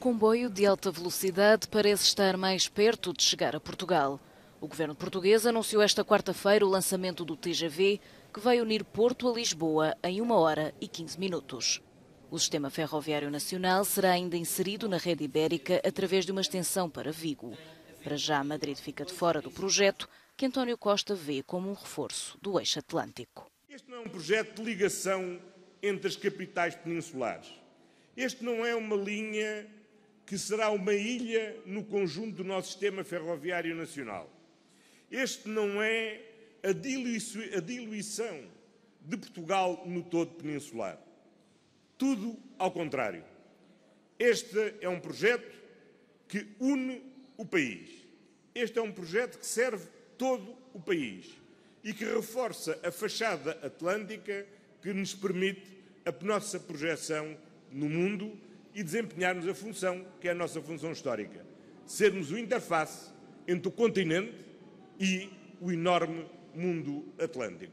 comboio de alta velocidade parece estar mais perto de chegar a Portugal. O governo português anunciou esta quarta-feira o lançamento do TGV, que vai unir Porto a Lisboa em 1 hora e 15 minutos. O sistema ferroviário nacional será ainda inserido na rede ibérica através de uma extensão para Vigo. Para já, Madrid fica de fora do projeto, que António Costa vê como um reforço do eixo atlântico. Este não é um projeto de ligação entre as capitais peninsulares. Este não é uma linha que será uma ilha no conjunto do nosso sistema ferroviário nacional. Este não é a diluição de Portugal no todo peninsular. Tudo ao contrário. Este é um projeto que une o país. Este é um projeto que serve todo o país e que reforça a fachada atlântica que nos permite a nossa projeção no mundo e desempenharmos a função que é a nossa função histórica. Sermos o interface entre o continente e o enorme mundo atlântico.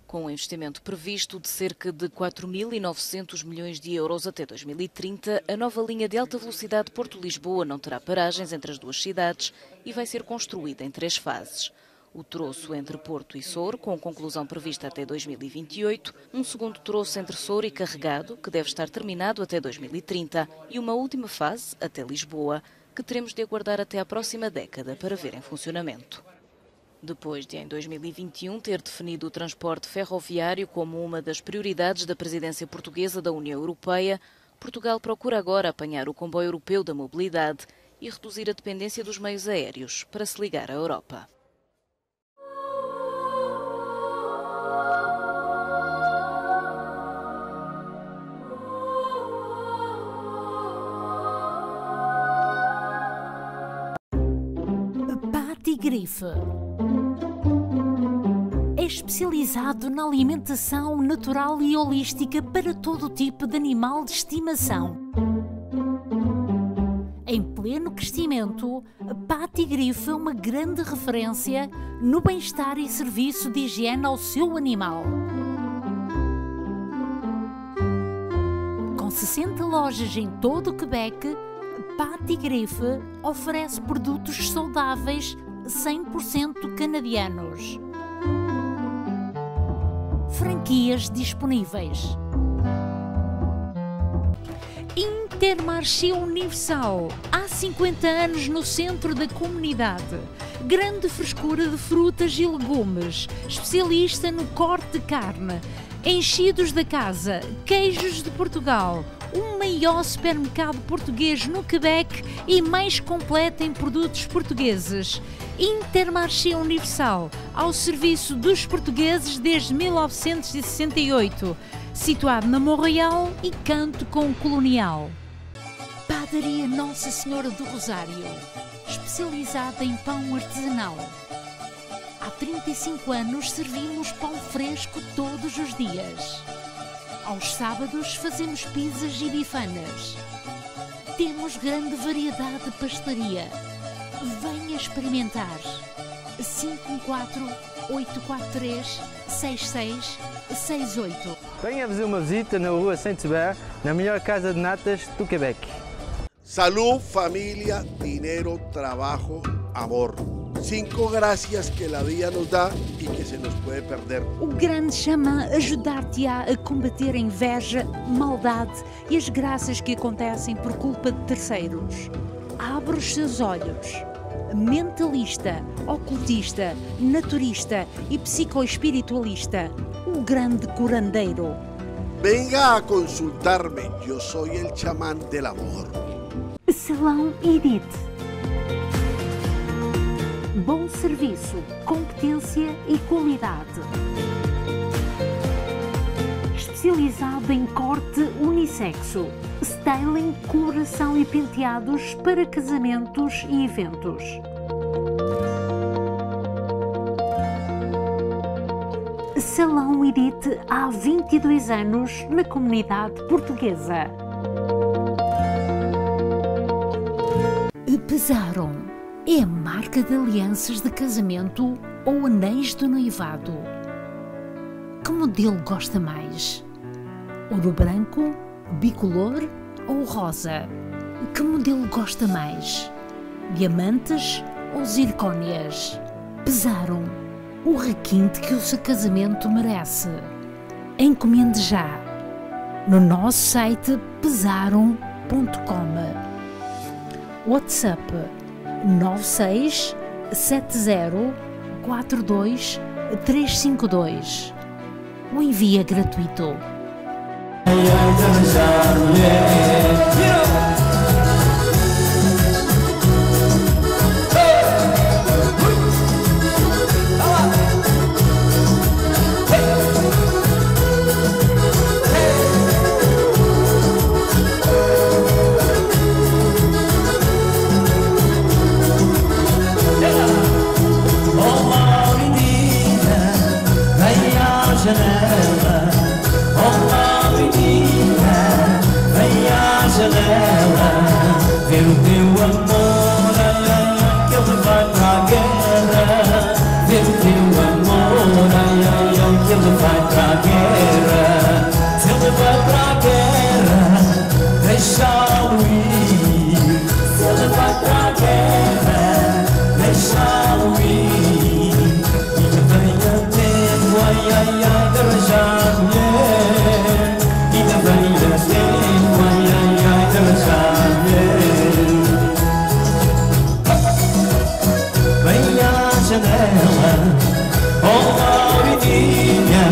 Com um investimento previsto de cerca de 4.900 milhões de euros até 2030, a nova linha de alta velocidade Porto-Lisboa não terá paragens entre as duas cidades e vai ser construída em 3 fases. O troço entre Porto e Souro, com conclusão prevista até 2028, um segundo troço entre Souro e Carregado, que deve estar terminado até 2030, e uma última fase, até Lisboa, que teremos de aguardar até à próxima década para ver em funcionamento. Depois de, em 2021, ter definido o transporte ferroviário como uma das prioridades da presidência portuguesa da União Europeia, Portugal procura agora apanhar o comboio europeu da mobilidade e reduzir a dependência dos meios aéreos para se ligar à Europa. Patigrife é especializado na alimentação natural e holística para todo tipo de animal de estimação. Em pleno crescimento, Patigrife é uma grande referência no bem-estar e serviço de higiene ao seu animal. Com 60 lojas em todo o Quebec, Patigrife oferece produtos saudáveis 100% canadianos. Franquias disponíveis. Intermarché Universal, há 50 anos no centro da comunidade. Grande frescura de frutas e legumes, especialista no corte de carne, enchidos da casa, queijos de Portugal, o maior supermercado português no Quebec e mais completo em produtos portugueses. Intermarché Universal, ao serviço dos portugueses desde 1968, situado na Montreal e canto com Colonial. Padaria Nossa Senhora do Rosário, especializada em pão artesanal. Há 35 anos servimos pão fresco todos os dias. Aos sábados fazemos pizzas e bifanas. Temos grande variedade de pastelaria. Venha experimentar. 514-843-6668. Venha fazer uma visita na rua Saint-Hubert, na melhor casa de natas do Quebec. Salud, familia, dinero, trabajo, amor. 5 gracias que la vida nos dá e que se nos pode perder. O grande chama ajudar-te-á a combater a inveja, maldade e as graças que acontecem por culpa de terceiros. Abre os seus olhos. Mentalista, ocultista, naturista e psicoespiritualista. O grande curandeiro. Venga a consultar-me, eu sou o chamán del amor. Salão Edith. Bom serviço, competência e qualidade. Especializado em corte unissexo, styling, coloração e penteados para casamentos e eventos. Salão Edith há 22 anos na comunidade portuguesa. Pesaron é a marca de alianças de casamento ou anéis de noivado. Que modelo gosta mais? Ouro branco, bicolor ou rosa? Que modelo gosta mais? Diamantes ou zircónias? Pesaram. O requinte que o seu casamento merece. Encomende já no nosso site pesaram.com. WhatsApp 96 70 42 352. O envio é gratuito. Ver o teu amor, ai, ai, ai, que ele vai pra guerra. Ver o teu amor, ai, ai, ai, que ele vai pra guerra. Se ele vai pra guerra, deixa-o ir. Se ele vai pra guerra, deixa-o ir. E que venha tempo, ai, ai, ai, de arranjar mulher. E que venha tempo, ai, ai, ai, de arranjar. Oh, Laurinha,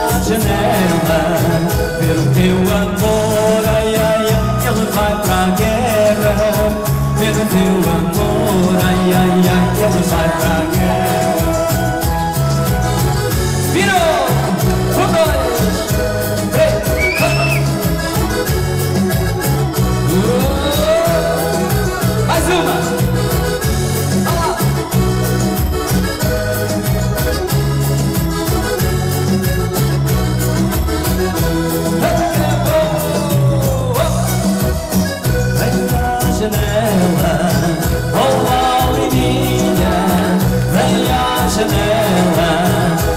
à janela, ver o teu amor, ai, ai, ai, ele vai pra guerra. Ver o teu amor, ai, ai, ai, ele vai pra guerra. Virou! Um, dois, três, mais uma!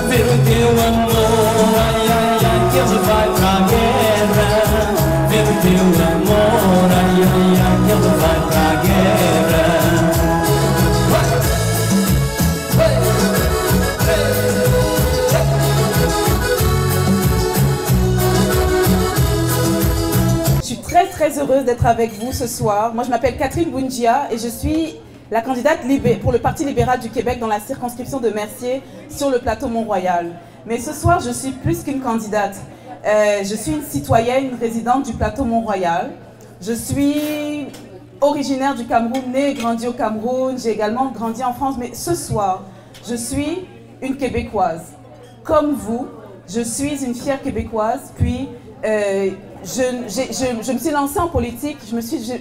Ver o teu amor, ai, ai, ai, que ele vai pra guerra. Ver o teu amor, ai, ai, ai, que ele vai pra guerra. Je suis très heureuse d'être avec vous ce soir. Moi je m'appelle Catherine Boundia et je suis la candidate pour le Parti libéral du Québec dans la circonscription de Mercier sur le plateau Mont-Royal. Mais ce soir, je suis plus qu'une candidate. Je suis une citoyenne résidente du plateau Mont-Royal. Je suis originaire du Cameroun, née et grandie au Cameroun. J'ai également grandi en France. Mais ce soir, je suis une Québécoise. Comme vous, je suis une fière Québécoise. Puis, je me suis lancée en politique.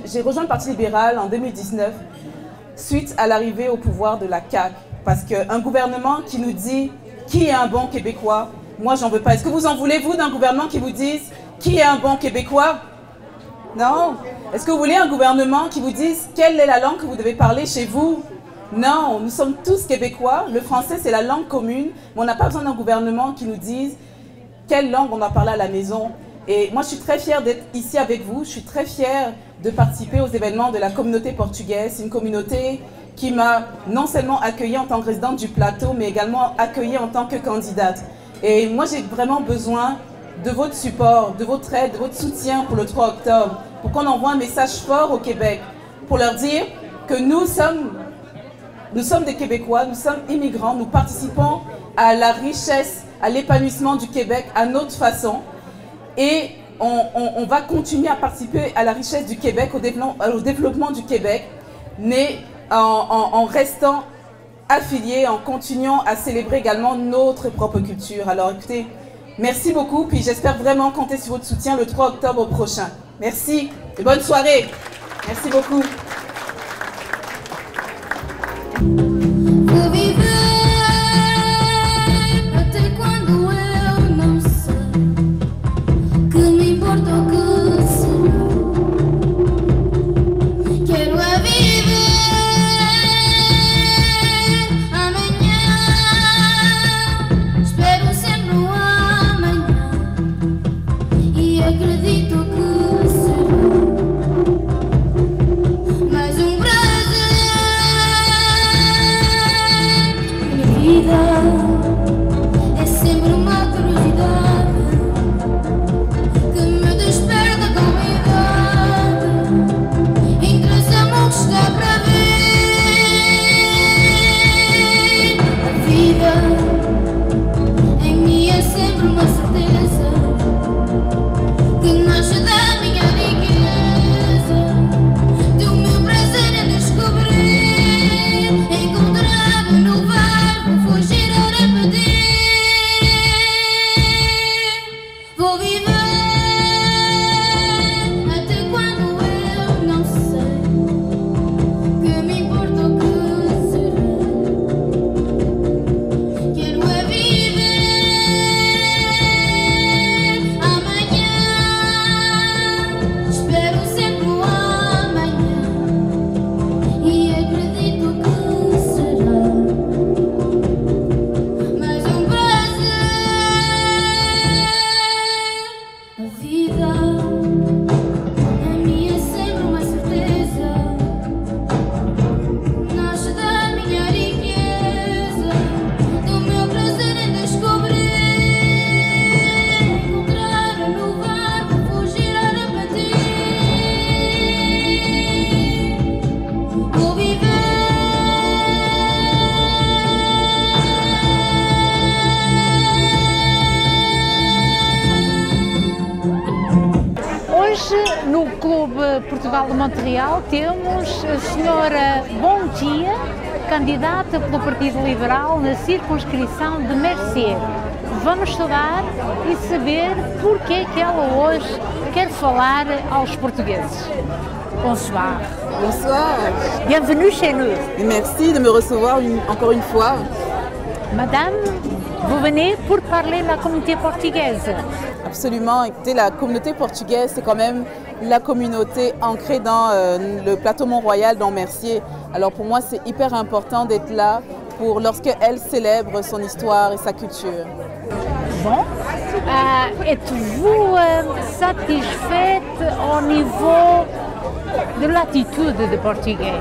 J'ai rejoint le Parti libéral en 2019. Suite à l'arrivée au pouvoir de la CAQ. Parce qu'un gouvernement qui nous dit qui est un bon Québécois, moi j'en veux pas. Est-ce que vous en voulez, vous, d'un gouvernement qui vous dise qui est un bon Québécois? Non. Est-ce que vous voulez un gouvernement qui vous dise quelle est la langue que vous devez parler chez vous? Non, nous sommes tous Québécois. Le français, c'est la langue commune. Mais on n'a pas besoin d'un gouvernement qui nous dise quelle langue on doit parler à la maison. Et moi, je suis très fière d'être ici avec vous. Je suis très fière de participer aux événements de la communauté portugaise. C'est une communauté qui m'a non seulement accueillie en tant que résidente du plateau, mais également accueillie en tant que candidate. Et moi, j'ai vraiment besoin de votre support, de votre aide, de votre soutien pour le 3 octobre, pour qu'on envoie un message fort au Québec, pour leur dire que nous sommes des Québécois, nous sommes immigrants, nous participons à la richesse, à l'épanouissement du Québec à notre façon. Et on va continuer à participer à la richesse du Québec, au développement du Québec, mais en restant affiliés, en continuant à célébrer également notre propre culture. Alors écoutez, merci beaucoup, puis j'espère vraiment compter sur votre soutien le 3 octobre prochain. Merci et bonne soirée. Merci beaucoup. Acredito que será. Hoje, no Clube Portugal de Montreal, temos a senhora Bom Dia, candidata pelo Partido Liberal na circunscrição de Mercier. Vamos estudar e saber porque que ela hoje quer falar aos portugueses. Bonsoir. Bonsoir. Bienvenue chez nous. Et merci de me recevoir encore une fois. Madame, vous venez pour parler de la communauté portugaise. Absolument. Écoutez, la communauté portugaise, c'est quand même la communauté ancrée dans le plateau Mont-Royal, dans Mercier. Alors pour moi, c'est hyper important d'être là pour lorsqu'elle célèbre son histoire et sa culture. Bon, êtes-vous satisfaite au niveau de l'attitude des Portugais?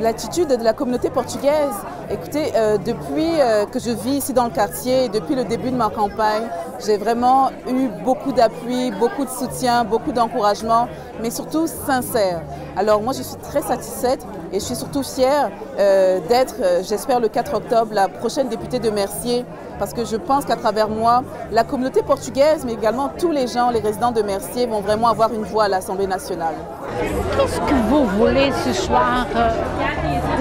L'attitude de la communauté portugaise, écoutez, depuis que je vis ici dans le quartier, depuis le début de ma campagne, j'ai vraiment eu beaucoup d'appui, beaucoup de soutien, beaucoup d'encouragement, mais surtout sincère. Alors moi je suis très satisfaite et je suis surtout fière d'être, j'espère le 4 octobre, la prochaine députée de Mercier, parce que je pense qu'à travers moi, la communauté portugaise, mais également tous les gens, les résidents de Mercier vont vraiment avoir une voix à l'Assemblée nationale. Qu'est-ce que vous voulez ce soir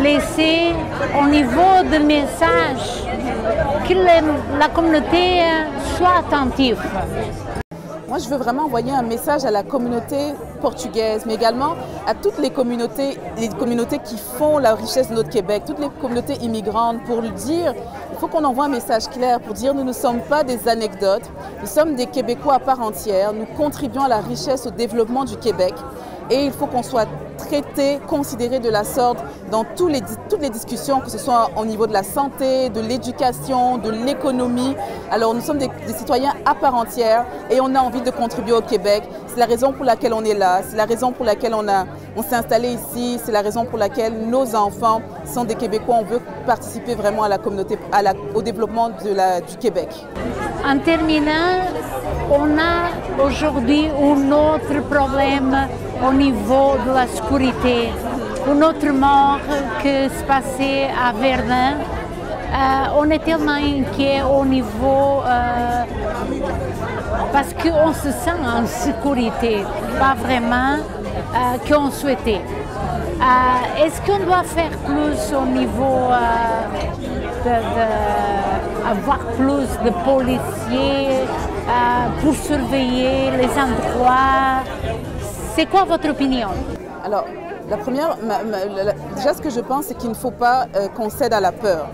laisser au niveau de message que la communauté soit attentive? Moi, je veux vraiment envoyer un message à la communauté portugaise, mais également à toutes les communautés qui font la richesse de notre Québec, toutes les communautés immigrantes, pour lui dire, il faut qu'on envoie un message clair pour dire nous ne sommes pas des anecdotes, nous sommes des Québécois à part entière, nous contribuons à la richesse, au développement du Québec. Et il faut qu'on soit traité, considéré de la sorte dans toutes les discussions, que ce soit au niveau de la santé, de l'éducation, de l'économie. Alors nous sommes des citoyens à part entière et on a envie de contribuer au Québec. C'est la raison pour laquelle on est là, c'est la raison pour laquelle on s'est installé ici, c'est la raison pour laquelle nos enfants sont des Québécois. On veut participer vraiment à la communauté, au développement du Québec. En terminant, on a aujourd'hui un autre problème au niveau de la sécurité. Un autre mort que se passait à Verdun. On est tellement inquiet au niveau parce qu'on se sent en sécurité, pas vraiment qu'on souhaitait. Est-ce qu'on doit faire plus au niveau avoir plus de policiers pour surveiller les endroits? C'est quoi votre opinion? Alors, la première, déjà ce que je pense, c'est qu'il ne faut pas qu'on cède à la peur.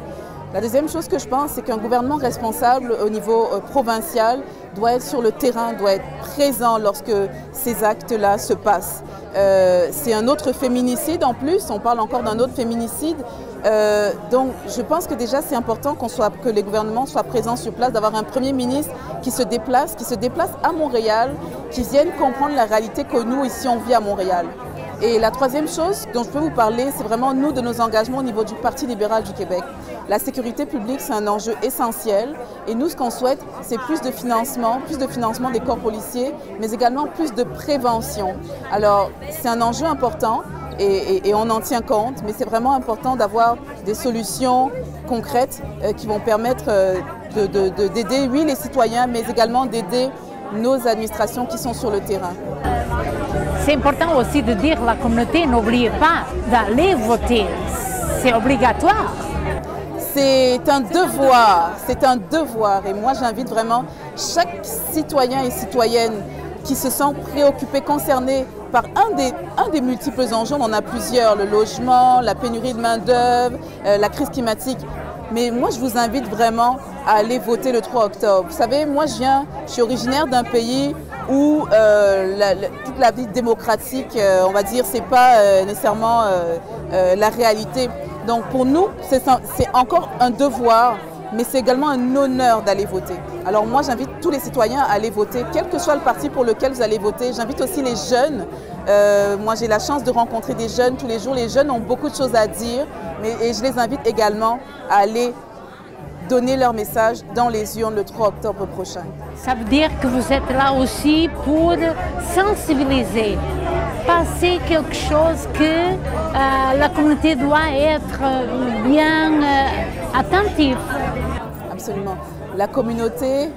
La deuxième chose que je pense, c'est qu'un gouvernement responsable au niveau provincial doit être sur le terrain, doit être présent lorsque ces actes-là se passent. C'est un autre féminicide en plus, on parle encore d'un autre féminicide. Donc je pense que déjà c'est important que les gouvernements soient présents sur place, d'avoir un premier ministre qui se déplace à Montréal, qui vienne comprendre la réalité que nous ici on vit à Montréal. Et la troisième chose dont je peux vous parler, c'est vraiment nous de nos engagements au niveau du Parti libéral du Québec. La sécurité publique, c'est un enjeu essentiel et nous, ce qu'on souhaite, c'est plus de financement des corps policiers, mais également plus de prévention. Alors, c'est un enjeu important et on en tient compte, mais c'est vraiment important d'avoir des solutions concrètes qui vont permettre d'aider, oui, les citoyens, mais également d'aider nos administrations qui sont sur le terrain. C'est important aussi de dire à la communauté, n'oubliez pas d'aller voter, c'est obligatoire. C'est un devoir et moi j'invite vraiment chaque citoyen et citoyenne qui se sent préoccupé, concerné par un des multiples enjeux, on en a plusieurs, le logement, la pénurie de main-d'œuvre, la crise climatique. Mais moi je vous invite vraiment à aller voter le 3 octobre. Vous savez, moi je suis originaire d'un pays où toute la vie démocratique, on va dire, c'est pas nécessairement la réalité. Donc pour nous, c'est encore un devoir, mais c'est également un honneur d'aller voter. Alors moi, j'invite tous les citoyens à aller voter, quel que soit le parti pour lequel vous allez voter. J'invite aussi les jeunes. Moi, j'ai la chance de rencontrer des jeunes tous les jours. Les jeunes ont beaucoup de choses à dire, et je les invite également à aller donner leur message dans les urnes le 3 octobre prochain. Ça veut dire que vous êtes là aussi pour sensibiliser, passer quelque chose que la communauté doit être bien attentive. Absolument. La communauté,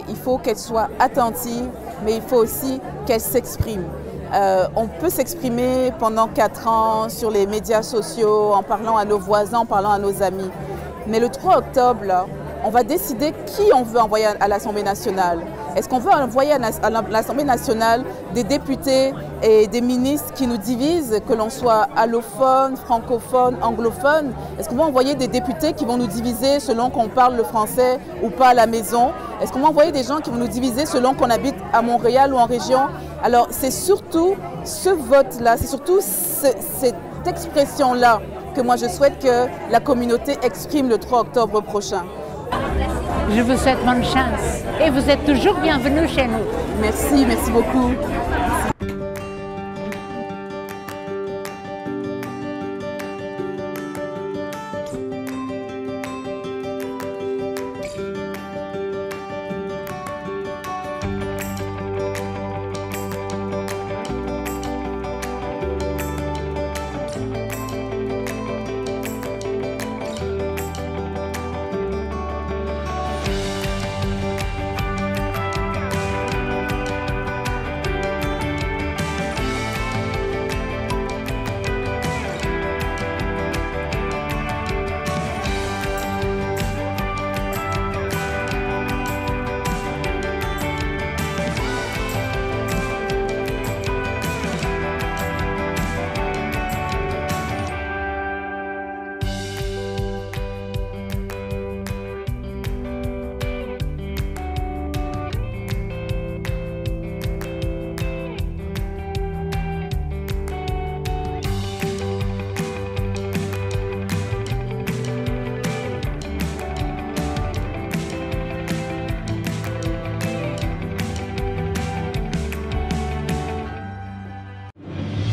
il faut qu'elle soit attentive, mais il faut aussi qu'elle s'exprime. On peut s'exprimer pendant 4 ans sur les médias sociaux, en parlant à nos voisins, en parlant à nos amis. Mais le 3 octobre, là, on va décider qui on veut envoyer à l'Assemblée nationale. Est-ce qu'on veut envoyer à l'Assemblée nationale des députés et des ministres qui nous divisent, que l'on soit allophone, francophone, anglophone? Est-ce qu'on va envoyer des députés qui vont nous diviser selon qu'on parle le français ou pas à la maison? Est-ce qu'on va envoyer des gens qui vont nous diviser selon qu'on habite à Montréal ou en région? Alors c'est surtout ce vote-là, c'est surtout cette expression-là que moi je souhaite que la communauté exprime le 3 octobre prochain. Je vous souhaite bonne chance et vous êtes toujours bienvenue chez nous. Merci, merci beaucoup.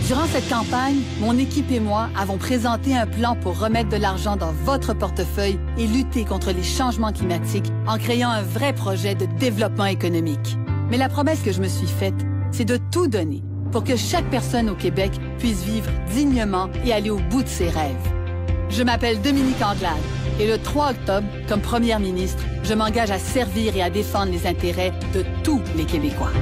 Durant cette campagne, mon équipe et moi avons présenté un plan pour remettre de l'argent dans votre portefeuille et lutter contre les changements climatiques en créant un vrai projet de développement économique. Mais la promesse que je me suis faite, c'est de tout donner pour que chaque personne au Québec puisse vivre dignement et aller au bout de ses rêves. Je m'appelle Dominique Anglade et le 3 octobre, comme première ministre, je m'engage à servir et à défendre les intérêts de tous les Québécois.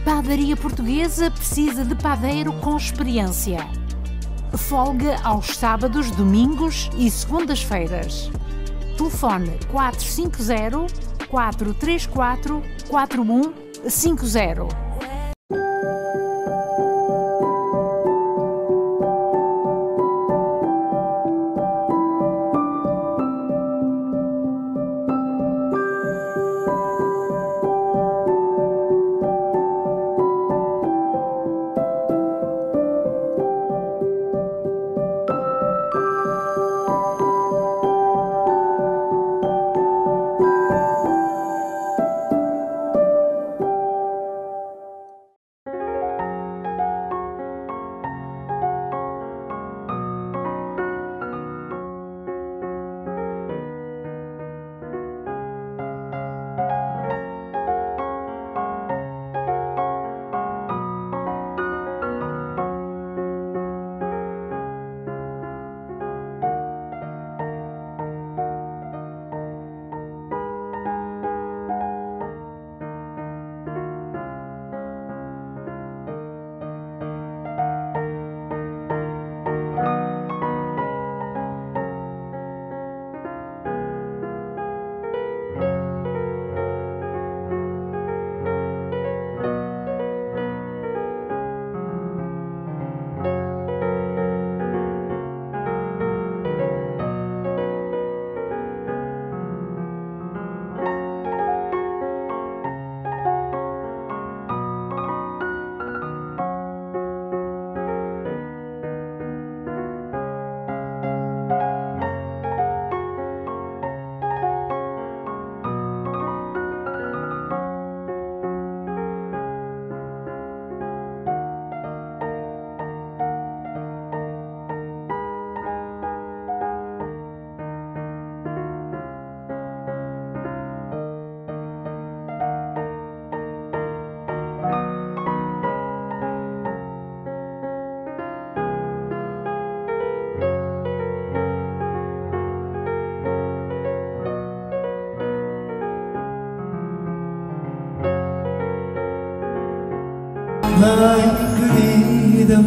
Padaria Portuguesa precisa de padeiro com experiência. Folga aos sábados, domingos e segundas-feiras. Telefone 450-434-4150.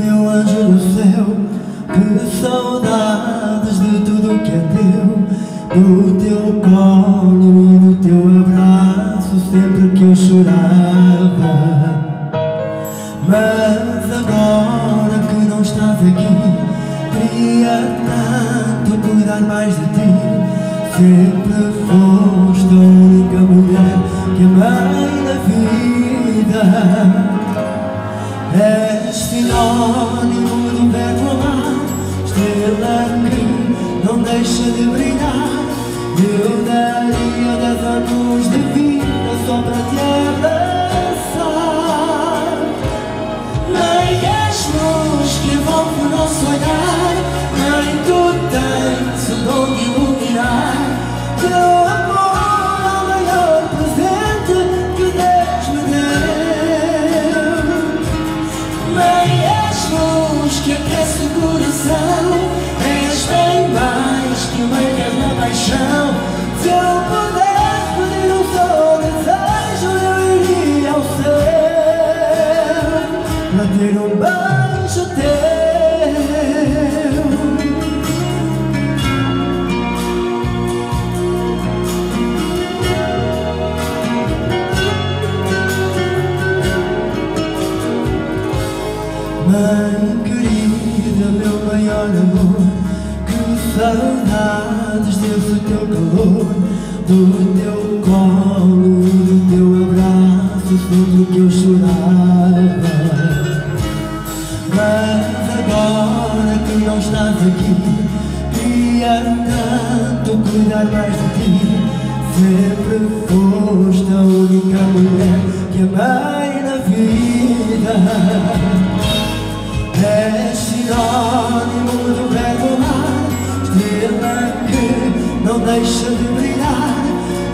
meu anjo do céu, que saudades de tudo que é teu, do teu colo e do teu abraço sempre que eu chorava. Mas agora que não estás aqui, queria tanto cuidar mais de ti. Sempre foste a única mulher que amei na vida. És sinónimo do verbo amar, estrela que não deixa de brilhar. Eu daria 10 anos de vida só para te abraçar. Nem és luz que envolve o nosso olhar, nem tu tens o dom de iluminar. Teu amor é o maior presente que Deus me deu. Nem és luz que aquece o coração, és bem mais que uma eterna paixão. Se eu pudesse pedir um só desejo, eu iria ao céu para ter um beijo teu. Mãe querida, meu maior amor, que saudades desse teu calor, do teu colo e do teu abraço sempre que eu chorava. Mas agora que não estás aqui, queria tanto cuidar mais de ti. Sempre foste a única mulher que amei na vida. És sinónimo do verbo amar, estrela que não deixa de brilhar.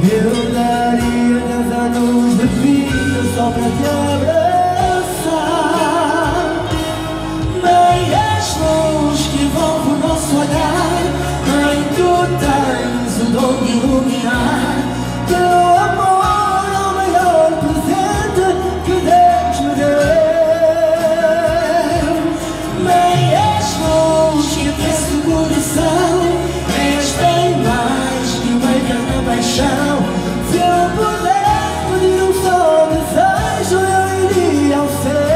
Eu daria 10 anos de vida só para te abraçar. Nem és luz que envolve o nosso olhar, nem tu tens o dom de iluminar. Teu amor é o maior presente que Deus me deu. Nem és luz que aquece o coração, és bem mais que uma eterna paixão. Se eu pudesse pedir um só desejo, eu iria ao céu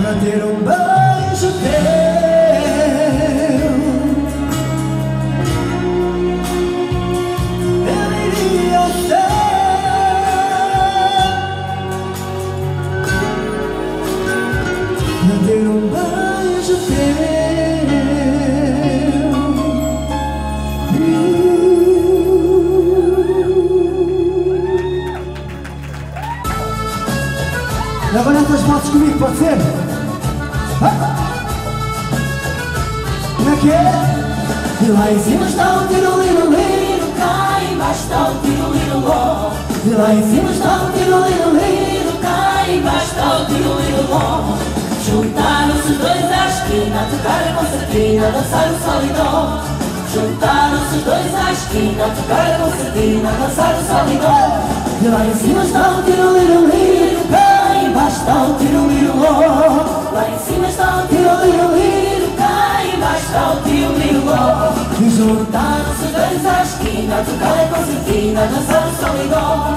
para ter um beijo teu. Eu iria ao céu para ter um beijo teu. Agora essas fotos comigo, pode ser? Como é que é? E lá em cima está o tiro-liro-liro, cá embaixo está o tiro-liro-ló. E lá em cima está o tiro-liro-liro, cá embaixo está o tiro-liro-ló. Juntaram-se os dois à esquina, a tocar a concertina, a dançar o sol e dó. Juntaram-se os dois à esquina, a tocar a concertina, a dançar o sol e dó. E lá em cima está o tiro-liro-liro, cá embaixo está o tiro-liro-ló. Lá em cima está o tiro-liro-liro, cá embaixo está o tiro-liro-ló. E juntaram-se os dois à esquina, a tocar a concertina, a dançar o sol e dó.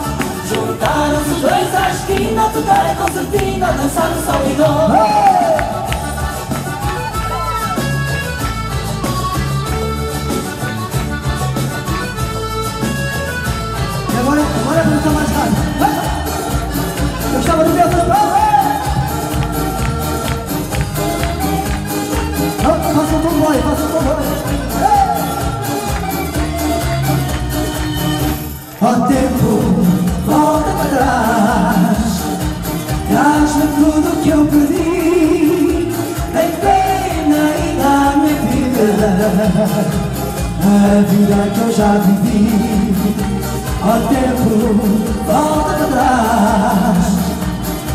Juntaram-se os dois à esquina, a tocar a concertina, a dançar o sol e dó. Agora vamos estar mais rápido. Eu estava de ver essas provas. Façam como vai, façam como vai. Ó tempo, volta para trás, traz-me tudo que eu perdi. Tem pena e dá-me vida, a vida que eu já vivi. Ó tempo, volta para trás,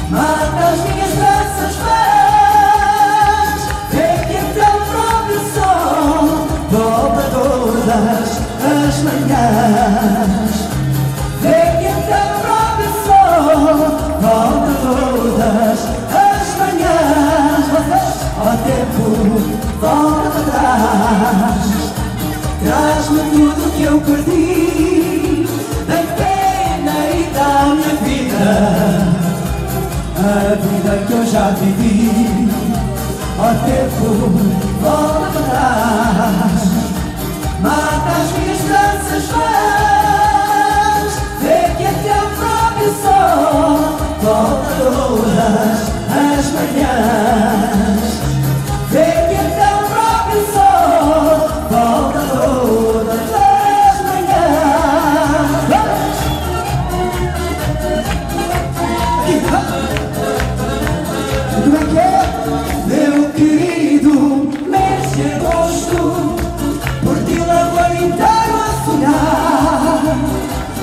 mata as minhas esperanças vãs. Vê que o teu próprio sol volta todas as manhãs. Vê que o teu próprio sol volta todas as manhãs. tempo, volta atrás. Traz-me tudo que eu perdi, da pena e da minha vida, a vida que eu já vivi. Ó tempo, volta atrás, mata as minhas esperanças vãs, vê que até o próprio sol volta todas as manhãs, vê que até o próprio sol volta todas as manhãs. Como é que é? Meu querido mês de agosto, por ti levo o ano inteiro a sonhar,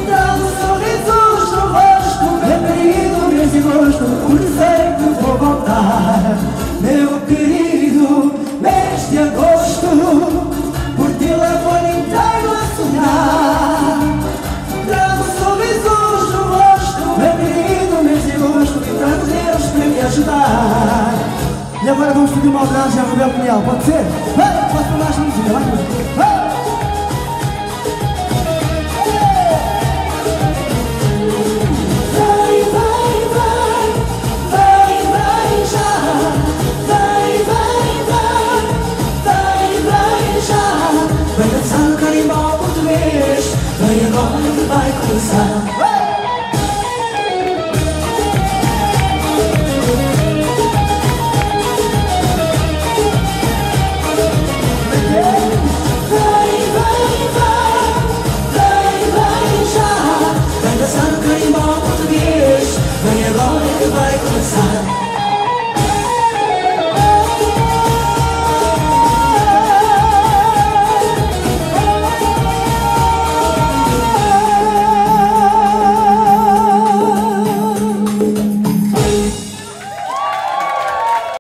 dando sorrisos no rosto. Meu querido mês de agosto, porque sei que vou voltar. Meu querido mês de agosto, por ti levo o ano inteiro a sonhar, dando sorrisos no rosto. Meu querido mês de agosto, que tanto Deus para me ajudar. E agora vamos pedir uma homenagem a Roberto Leal, pode ser? Vai, pode tomar esta música, vai.